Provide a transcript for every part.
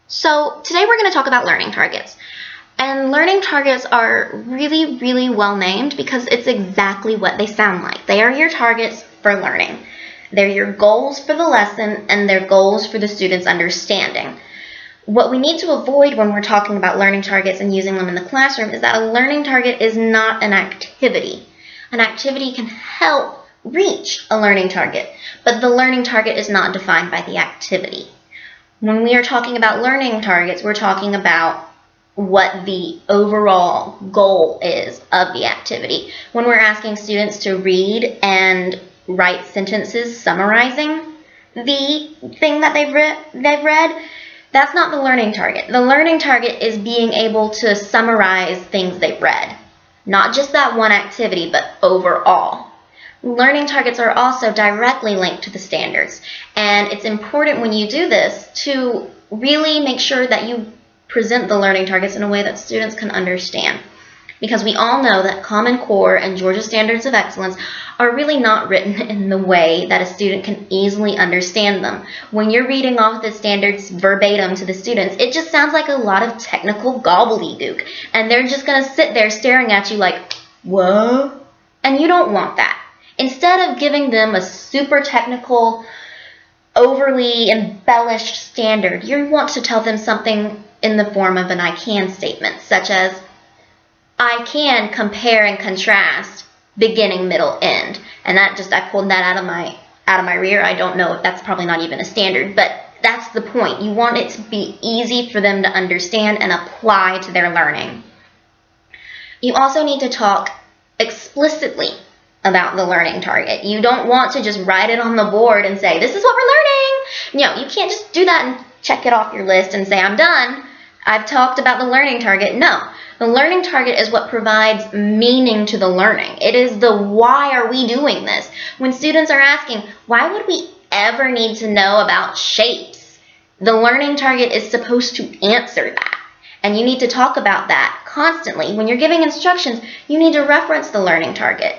So today we're going to talk about learning targets. And learning targets are really, really well named because it's exactly what they sound like. They are your targets for learning. They're your goals for the lesson and they're goals for the student's understanding. What we need to avoid when we're talking about learning targets and using them in the classroom is that a learning target is not an activity. An activity can help reach a learning target, but the learning target is not defined by the activity. When we are talking about learning targets, we're talking about what the overall goal is of the activity. When we're asking students to read and write sentences summarizing the thing that they've read, that's not the learning target. The learning target is being able to summarize things they've read. Not just that one activity, but overall. Learning targets are also directly linked to the standards, and it's important when you do this to really make sure that you present the learning targets in a way that students can understand. Because we all know that Common Core and Georgia Standards of Excellence are really not written in the way that a student can easily understand them. When you're reading off the standards verbatim to the students, it just sounds like a lot of technical gobbledygook, and they're just going to sit there staring at you like, what? And you don't want that. Instead of giving them a super technical, overly embellished standard, you want to tell them something in the form of an I can statement, such as, I can compare and contrast beginning, middle, end. And I pulled that out of my rear. I don't know if that's probably not even a standard, but that's the point. You want it to be easy for them to understand and apply to their learning. You also need to talk explicitly about the learning target. You don't want to just write it on the board and say, this is what we're learning. No, you can't just do that and check it off your list and say, I'm done. I've talked about the learning target. No, the learning target is what provides meaning to the learning. It is the why are we doing this? When students are asking, why would we ever need to know about shapes? The learning target is supposed to answer that. And you need to talk about that constantly. When you're giving instructions, you need to reference the learning target.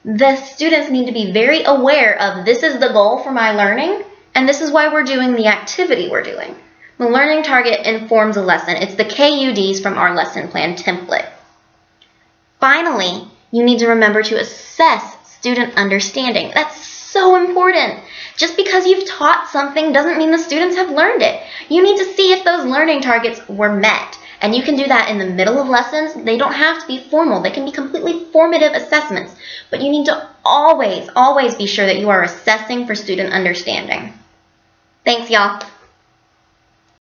The students need to be very aware of this is the goal for my learning, and this is why we're doing the activity we're doing. The learning target informs a lesson. It's the KUDs from our lesson plan template. Finally, you need to remember to assess student understanding. That's so important. Just because you've taught something doesn't mean the students have learned it. You need to see if those learning targets were met. And you can do that in the middle of lessons. They don't have to be formal. They can be completely formative assessments. But you need to always, always be sure that you are assessing for student understanding. Thanks, y'all.